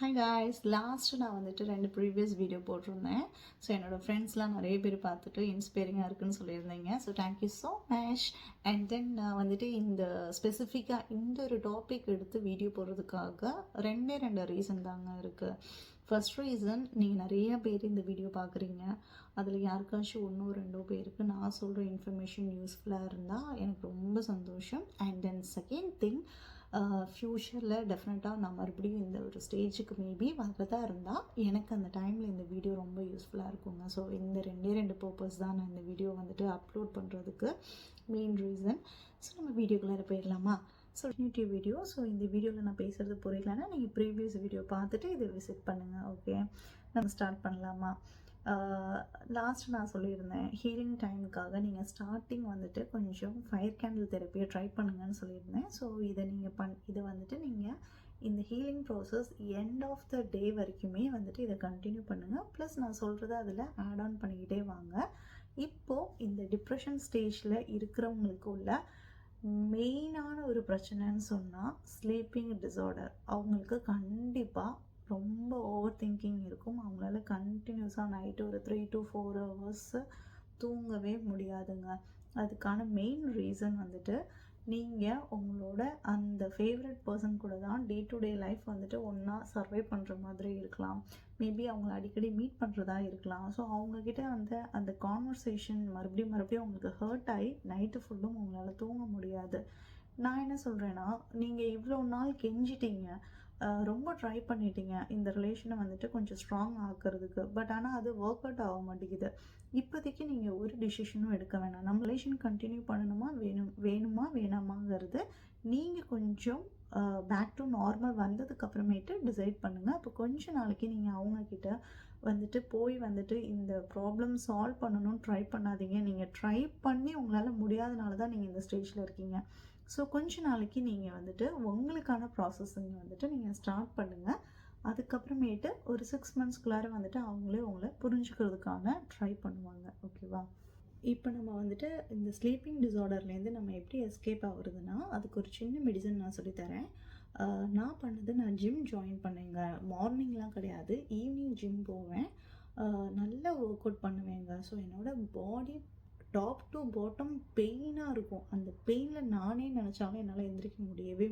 Hi guys, நான் வந்துட்டு 2 previous video போட்டிருந்தேன். ஸோ என்னோடய ஃப்ரெண்ட்ஸ்லாம் நிறைய பேர் பார்த்துட்டு இன்ஸ்பைரிங்காக இருக்குன்னு சொல்லியிருந்தீங்க. So thank you so much. And then நான் வந்துட்டு இந்த ஸ்பெசிஃபிக்காக இந்த ஒரு டாபிக் எடுத்து வீடியோ போடுறதுக்காக 2 ரீசன் தாங்க இருக்குது. ஃபர்ஸ்ட் ரீசன், நீங்கள் நிறைய பேர் இந்த வீடியோ பார்க்குறீங்க. அதில் யாருக்காச்சும் 1-2 பேருக்கு நான் சொல்கிற இன்ஃபர்மேஷன் யூஸ்ஃபுல்லாக இருந்தால் எனக்கு ரொம்ப சந்தோஷம். அண்ட் தென் செகண்ட் திங், ஃப்யூச்சரில் டெஃபினட்டாக நான் மறுபடியும் இந்த ஒரு ஸ்டேஜுக்கு மேபி வர்றதா இருந்தால் எனக்கு அந்த டைமில் இந்த வீடியோ ரொம்ப யூஸ்ஃபுல்லாக இருக்குங்க. ஸோ இந்த 2 பர்பஸ் தான் நான் இந்த வீடியோ வந்துட்டு அப்லோட் பண்ணுறதுக்கு மெயின் ரீசன். ஸோ நம்ம வீடியோக்குள்ளே போயிடலாமா? So YouTube video. ஸோ இந்த வீடியோவில் நான் பேசுகிறது புரியலன்னா நீங்கள் ப்ரீவியஸ் வீடியோ பார்த்துட்டு இதை விசிட் பண்ணுங்கள். ஓகே, நம்ம ஸ்டார்ட் பண்ணலாமா? நான் சொல்லியிருந்தேன், ஹீலிங் டைமுக்காக நீங்கள் ஸ்டார்டிங் வந்துட்டு கொஞ்சம் ஃபயர் கேண்டில் தெரப்பியை ட்ரை பண்ணுங்கன்னு சொல்லியிருந்தேன். ஸோ இதை வந்துட்டு நீங்கள் இந்த healing process end of the day வரைக்குமே வந்துட்டு இதை கண்டினியூ பண்ணுங்கள். ப்ளஸ் நான் சொல்கிறத அதில் ஆட் ஆன் பண்ணிக்கிட்டே வாங்க. இப்போது இந்த டிப்ரெஷன் ஸ்டேஜில் இருக்கிறவங்களுக்கு உள்ள மெயினான ஒரு பிரச்சனைன்னு சொன்னால் ஸ்லீப்பிங் டிஸார்டர். அவங்களுக்கு கண்டிப்பாக ரொம்ப ஓவர் திங்கிங் இருக்கும். அவங்களால கண்டினியூஸாக நைட்டு ஒரு 3 to 4 hours தூங்கவே முடியாதுங்க. அதுக்கான மெயின் ரீசன் வந்துட்டு நீங்கள் உங்களோட அந்த ஃபேவரட் பர்சன் கூட தான் டே டு டே லைஃப் வந்துட்டு ஒன்றா சர்வை பண்ணுற மாதிரி இருக்கலாம். மேபி அவங்கள அடிக்கடி மீட் பண்ணுறதா இருக்கலாம். ஸோ அவங்கக்கிட்ட வந்து அந்த கான்வர்சேஷன் மறுபடியும் உங்களுக்கு ஹர்ட் ஆகி நைட்டு ஃபுல்லும் உங்களால் தூங்க முடியாது. நான் என்ன சொல்கிறேன்னா, நீங்கள் இவ்வளோ நாள் கெஞ்சிட்டீங்க, ரொம்ப ட்ரை பண்ணிட்டீங்க இந்த ரிலேஷனை வந்துட்டு கொஞ்சம் ஸ்ட்ராங் ஆக்கிறதுக்கு. பட் ஆனால் அது ஒர்க் அவுட் ஆக மாட்டேங்குது. இப்போதைக்கு நீங்கள் ஒரு டிசிஷனும் எடுக்க வேணாம். நம்ம ரிலேஷன் கண்டினியூ பண்ணணுமா வேணுமா வேணாமாங்கிறது நீங்கள் கொஞ்சம் பேக் டு நார்மல் வந்ததுக்கப்புறமேட்டு டிசைட் பண்ணுங்கள். அப்போ கொஞ்ச நாளைக்கு நீங்கள் அவங்கக்கிட்ட வந்துட்டு இந்த ப்ராப்ளம் சால்வ் பண்ணணும்னு ட்ரை பண்ணாதீங்க. நீங்கள் ட்ரை பண்ணி உங்களால் முடியாதனால தான் நீங்கள் இந்த ஸ்டேஜில் இருக்கீங்க. ஸோ கொஞ்ச நாளைக்கு நீங்கள் வந்துட்டு உங்களுக்கான ப்ராசஸிங் வந்துட்டு நீங்கள் ஸ்டார்ட் பண்ணுங்கள். அதுக்கப்புறமேட்டு ஒரு 6 monthsக்குள்ளார வந்துட்டு அவங்களே உங்களை புரிஞ்சுக்கிறதுக்கான ட்ரை பண்ணுவாங்க. ஓகேவா? இப்போ நம்ம வந்துட்டு இந்த ஸ்லீப்பிங் டிஸார்டர்லேருந்து நம்ம எப்படி எஸ்கேப் ஆகுறதுன்னா, அதுக்கு ஒரு சின்ன மெடிசன் நான் சொல்லித்தரேன். நான் ஜிம் ஜாயின் பண்ணேங்க. மார்னிங்லாம் கிடையாது, ஈவினிங் ஜிம் போவேன். நல்லா ஒர்க் அவுட் பண்ணுவேங்க. ஸோ என்னோடய பாடி டாப் டு பாட்டம் பெயினாக இருக்கும். அந்த பெயினில் நானே நினச்சாலும் என்னால் எந்திரிக்க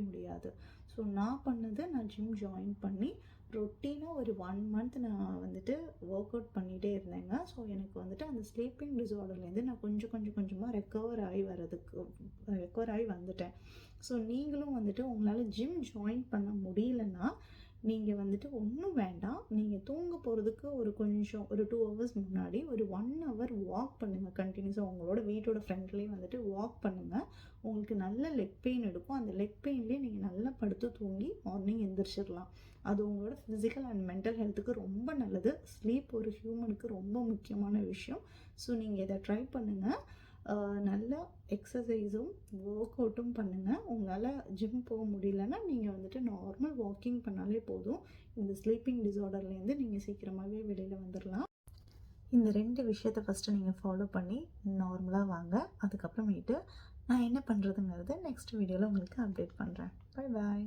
முடியாது. ஸோ நான் ஜிம் ஜாயின் பண்ணி ரொட்டீனாக ஒரு 1 month நான் வந்துட்டு ஒர்க் அவுட் பண்ணிகிட்டே இருந்தேங்க. ஸோ எனக்கு வந்துட்டு அந்த ஸ்லீப்பிங் டிஸார்டர்லேருந்து நான் கொஞ்சமாக ரெக்கவர் ஆகி வந்துட்டேன். ஸோ நீங்களும் வந்துட்டு உங்களால் ஜிம் ஜாயின் பண்ண முடியலன்னா நீங்கள் வந்துட்டு ஒன்றும் வேண்டாம். நீங்கள் தூங்க போகிறதுக்கு ஒரு 2 hours முன்னாடி ஒரு 1 hour வாக் பண்ணுங்கள். கண்டினியூஸாக உங்களோட வீட்டோட ஃப்ரெண்ட்லேயே வந்துட்டு வாக் பண்ணுங்கள். உங்களுக்கு நல்ல லெக் பெயின் எடுக்கும். அந்த லெக் பெயின்லேயே நீங்கள் நல்லா படுத்து தூங்கி மார்னிங் எந்திரிச்சிடலாம். அது உங்களோட ஃபிசிக்கல் அண்ட் மென்டல் ஹெல்த்துக்கு ரொம்ப நல்லது. ஸ்லீப் ஒரு ஹியூமனுக்கு ரொம்ப முக்கியமான விஷயம். ஸோ நீங்கள் இதை ட்ரை பண்ணுங்கள். நல்லா எக்ஸசைஸும் ஒர்க் அவுட்டும் பண்ணுங்கள். உங்களால் ஜிம் போக முடியலன்னா நீங்கள் வந்துட்டு நார்மல் வாக்கிங் பண்ணாலே போதும். இந்த ஸ்லீப்பிங் டிஸார்டர்லேருந்து நீங்கள் சீக்கிரமாகவே வெளியில் வந்துடலாம். இந்த 2 விஷயத்தை ஃபஸ்ட்டு நீங்கள் ஃபாலோ பண்ணி நார்மலாக வாங்க. அதுக்கப்புறமேட்டு நான் என்ன பண்ணுறதுங்கிறத நெக்ஸ்ட் வீடியோவில் உங்களுக்கு அப்டேட் பண்ணுறேன். Bye bye.